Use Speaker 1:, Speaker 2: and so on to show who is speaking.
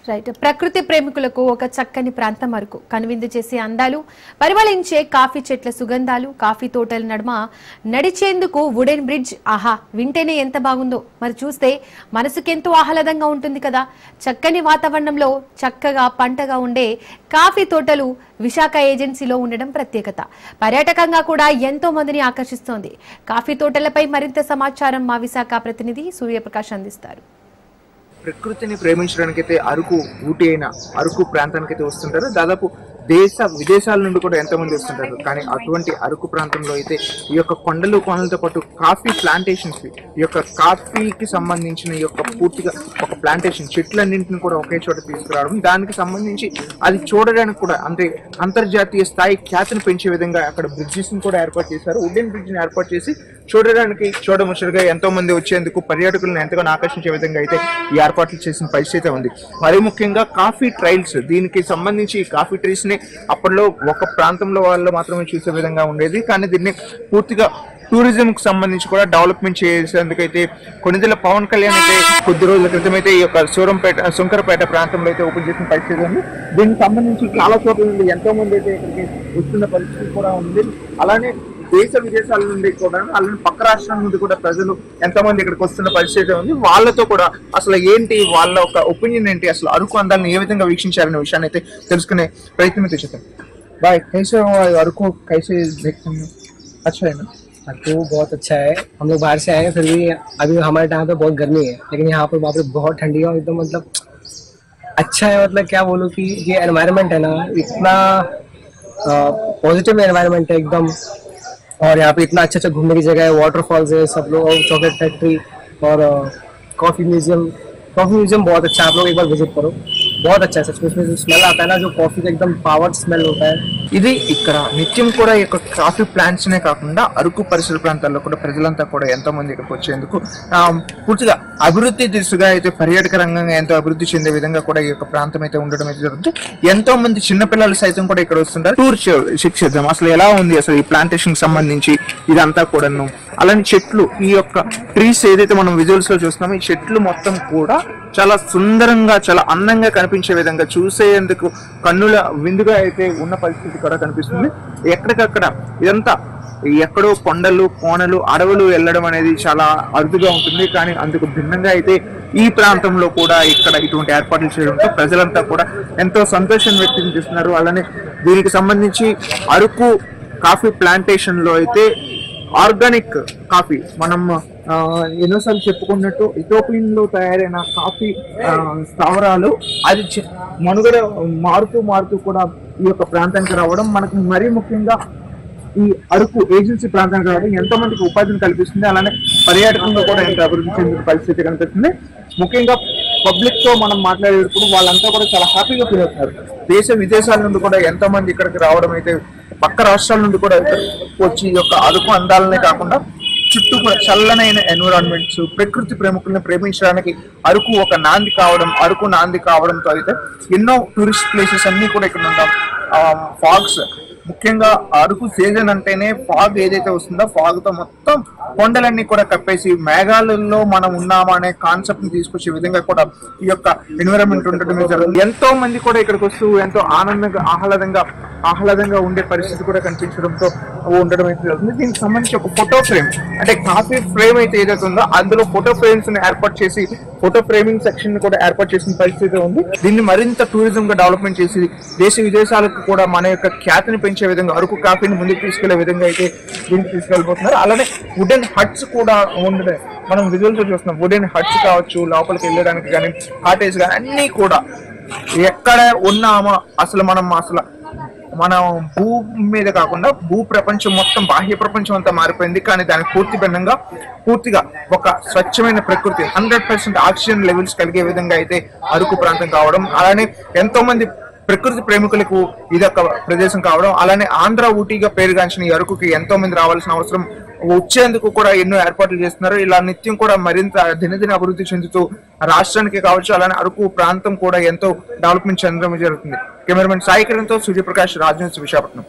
Speaker 1: Right. ప్రకృతి ప్రేమికులకు ఒక చక్కని ప్రాంతం అరకు. కనువిందు చేసే అందాలు, పరిమళించే కాఫీ చెట్ల సుగంధాలు, కాఫీ తోటల నడుమ నడిచేందుకు వుడెన్ బ్రిడ్జ్. ఆహా, వింటేనే ఎంత బాగుందో, మరి చూస్తే మనసుకెంతో ఆహ్లాదంగా ఉంటుంది కదా. చక్కని వాతావరణంలో చక్కగా పంటగా ఉండే కాఫీ తోటలు విశాఖ ఏజెన్సీలో ఉండడం ప్రత్యేకత. పర్యాటకంగా కూడా ఎంతో మందిని ఆకర్షిస్తోంది. కాఫీ తోటలపై మరింత సమాచారం మా విశాఖ ప్రతినిధి సూర్యప్రకాష్ అందిస్తారు.
Speaker 2: ప్రకృతిని ప్రేమించడానికైతే అరకు ఊటీ అయిన అరకు ప్రాంతానికైతే వస్తుంటారు. దాదాపు దేశ విదేశాల నుండి కూడా ఎంతమంది వస్తుంటారు. కానీ అటువంటి అరకు ప్రాంతంలో అయితే ఈ యొక్క కొండలు కోనలతో పాటు కాఫీ ప్లాంటేషన్స్, ఈ యొక్క కాఫీకి సంబంధించిన ఈ యొక్క పూర్తిగా ఒక ప్లాంటేషన్ చెట్లన్నింటిని కూడా ఒకే చోట తీసుకురావడం, దానికి సంబంధించి అది చూడడానికి కూడా అంటే అంతర్జాతీయ స్థాయి ఖ్యాతిని పెంచే విధంగా అక్కడ బ్రిడ్జెస్ కూడా ఏర్పాటు చేశారు. వుడెన్ బ్రిడ్జ్ ని ఏర్పాటు చేసి చూడడానికి చూడముచ్చటగా ఎంతో మంది వచ్చేందుకు పర్యాటకులను ఎంతగానో ఆకర్షించే విధంగా అయితే ఈ ఏర్పాట్లు చేసిన పరిస్థితి ఉంది. మరీ ముఖ్యంగా కాఫీ ట్రైల్స్, దీనికి సంబంధించి ఈ కాఫీ ట్రీస్ ని అప్పట్లో ఒక ప్రాంతంలో వాళ్ళు మాత్రమే చూసే విధంగా ఉండేది. కానీ దీన్ని పూర్తిగా టూరిజం కు సంబంధించి కూడా డెవలప్మెంట్ చేసేందుకైతే కొన్నిదల పవన్ కళ్యాణ్ అయితే కొద్ది రోజుల క్రితం అయితే ఈ యొక్క శంకరపేట ప్రాంతంలో అయితే ఓపెన్ చేసిన పరిస్థితి ఉంది. దీనికి సంబంధించి చాలా చోట్ల నుండి ఎంతో మంది అయితే ఇక్కడికి వస్తున్న పరిస్థితి కూడా ఉంది. అలానే దేశ విదేశాల నుండి కూడా, అలానే పక్క రాష్ట్రాల నుండి కూడా ప్రజలు ఎంతో మంది ఇక్కడికి వస్తున్న పరిస్థితి ఉంది. వాళ్ళతో కూడా అసలు ఏంటి వాళ్ళ ఒక ఒపీనియన్ ఏంటి, అసలు అరకు అందాలను ఏ విధంగా వీక్షించారనే విషయాన్ని అయితే తెలుసుకునే ప్రయత్నం అయితే చేద్దాం. బాయ్, कैसे हो अरको, कैसे देखते हैं? अच्छा है ना?
Speaker 3: अरको बहुत अच्छा है. हम लोग बाहर से आए हैं, फिर भी अभी हमारे टाइम पे बहुत गर्मी है, लेकिन यहाँ पर वहाँ पे बहुत ठंडी है. एकदम मतलब अच्छा है. मतलब क्या बोलूँ कि ये एनवायरनमेंट है ना, इतना पॉजिटिव एनवायरनमेंट है एकदम. और यहाँ पे इतना अच्छा अच्छा घूमने की जगह है, वाटरफॉल्स है सब लोग, और चॉकलेट फैक्ट्री और कॉफी म्यूजियम. कॉफी म्यूजियम बहुत अच्छा है, आप लोग एक बार विजिट करो. बहुत अच्छा है सच में. इसमें जो स्मेल आता है ना, जो कॉफी का एकदम पावर स्मेल होता है.
Speaker 2: ఇది ఇక్కడ నిత్యం కూడా ఈ యొక్క కాఫీ ప్లాంట్స్ నే కాకుండా అరకు పరిసర ప్రాంతాల్లో కూడా ప్రజలంతా కూడా ఎంతో మంది ఇక్కడికి వచ్చేందుకు పూర్తిగా అభివృద్ధి దిశగా అయితే పర్యాటక రంగంగా ఎంతో అభివృద్ధి చెందే విధంగా కూడా ఈ యొక్క ప్రాంతం అయితే ఉండడం అయితే జరుగుతుంది. ఎంతో మంది చిన్నపిల్లలు సైతం కూడా ఇక్కడ వస్తుంటారు. టూర్ శిక్షిద్దాం అసలు ఎలా ఉంది అసలు ఈ ప్లాంటేషన్ కి సంబంధించి ఇదంతా కూడాను. అలానే చెట్లు, ఈ యొక్క ట్రీస్ ఏదైతే మనం విజువల్స్ లో చూస్తున్నామో ఈ చెట్లు మొత్తం కూడా చాలా సుందరంగా చాలా అందంగా కనిపించే విధంగా చూసేందుకు కన్నుల విందుగా అయితే ఉన్న పరిస్థితి కూడా కనిపిస్తుంది. ఎక్కడికక్కడ ఇదంతా ఎక్కడో కొండలు కోనలు అడవులు వెళ్ళడం అనేది చాలా అరుదుగా ఉంటుంది. కానీ అందుకు భిన్నంగా అయితే ఈ ప్రాంతంలో కూడా ఇక్కడ ఇటువంటి ఏర్పాట్లు చేయడంతో ప్రజలంతా కూడా ఎంతో సంతోషం వ్యక్తం చేస్తున్నారు. అలానే దీనికి సంబంధించి అరకు కాఫీ ప్లాంటేషన్ లో అయితే ఆర్గానిక్ కాఫీ, మనం ఎన్నోసార్లు చెప్పుకున్నట్టు ఇథియోపియన్ లో తయారైన కాఫీ స్థావరాలు అది మనుగడ మారుతూ కూడా ఈ యొక్క ప్రాంతానికి రావడం, మనకు మరీ ముఖ్యంగా ఈ అరకు ఏజెన్సీ ప్రాంతానికి రావడం ఎంతో మందికి ఉపాధిని కల్పిస్తుంది. అలానే పర్యాటకంగా కూడా ఎంతో అభివృద్ధి చెందే పరిస్థితి కనిపిస్తుంది. ముఖ్యంగా పబ్లిక్ తో మనం మాట్లాడేటప్పుడు వాళ్ళంతా కూడా చాలా హ్యాపీగా ఫీల్ అవుతున్నారు. దేశ విదేశాల నుండి కూడా ఎంతో మంది ఇక్కడికి రావడం అయితే, పక్క రాష్ట్రాల నుండి కూడా వచ్చి ఈ యొక్క అరకు అందాలనే కాకుండా చుట్టూ కూడా చల్లనైన ఎన్విరాన్మెంట్స్, ప్రకృతి ప్రేమికులను ప్రేమించడానికి అరకు ఒక నాంది కావడం, అరకు నాంది కావడంతో అయితే ఎన్నో టూరిస్ట్ ప్లేసెస్ అన్ని కూడా ఇక్కడ ఉంటాం. ఫాగ్స్, ముఖ్యంగా అరకు సీజన్ అంటేనే ఫాగ్ ఏదైతే వస్తుందో ఫాగ్ తో మొత్తం కొండలన్నీ కూడా కప్పేసి మేఘాలలో మనం ఉన్నామా అనే కాన్సెప్ట్ ని తీసుకొచ్చే విధంగా కూడా ఈ యొక్క ఎన్విరాన్మెంట్ ఉండడం జరుగుతుంది. ఎంతో మంది కూడా ఇక్కడికి వస్తూ ఎంతో ఆహ్లాదంగా ఉండే పరిస్థితి కూడా కనిపించడంతో ఉండడం అయితే జరుగుతుంది. దీనికి సంబంధించి ఒక ఫోటో ఫ్రేమ్, అంటే కాఫీ ఫ్రేమ్ అయితే ఏదైతే ఉందో అందులో ఫోటో ఫ్రేమ్స్ ని ఏర్పాటు చేసి ఫోటో ఫ్రేమింగ్ సెక్షన్ కూడా ఏర్పాటు చేసిన పరిస్థితి ఉంది. దీన్ని మరింత టూరిజం గా డెవలప్మెంట్ చేసి దేశ విదేశాలకు కూడా మన యొక్క ఖ్యాతిని పెంచే విధంగా అరకు కాఫీని ముందుకు తీసుకెళ్లే విధంగా అయితే దీనికి తీసుకెళ్ళిపోతున్నారు. అలానే వుడెన్ హట్స్ కూడా ఉండడం మనం విజువల్స్ చూస్తున్నాం. వుడెన్ హట్స్ కావచ్చు, లోపలికి వెళ్ళడానికి కానీ కాటేజ్ కానీ అన్ని కూడా ఎక్కడ ఉన్నామో అసలు మనం భూమి మీద కాకుండా భూ ప్రపంచం మొత్తం బాహ్య ప్రపంచం అంతా మారిపోయింది. కానీ దానికి పూర్తిగా ఒక స్వచ్ఛమైన ప్రకృతి 100% ఆక్సిజన్ లెవెల్స్ కలిగే విధంగా అయితే అరకు ప్రాంతం కావడం, అలానే ఎంతో మంది ప్రకృతి ప్రేమికులకు ఇదొక ప్రదేశం కావడం, అలానే ఆంధ్ర ఊటీగా పేరుగాంచిన ఈ అరకుకి ఎంతో మంది రావాల్సిన అవసరం వచ్చేందుకు కూడా ఎన్నో ఏర్పాట్లు చేస్తున్నారు. ఇలా నిత్యం కూడా మరింత దినదిన అభివృద్ధి చెందుతూ రాష్ట్రానికి కావచ్చు, అలానే అరకు ప్రాంతం కూడా ఎంతో డెవలప్మెంట్ చెందడం జరుగుతుంది. కెమెరామెన్ సాయి కిరణ్తో సూర్యప్రకాష్, రాజ్ న్యూస్, విశాఖపట్నం.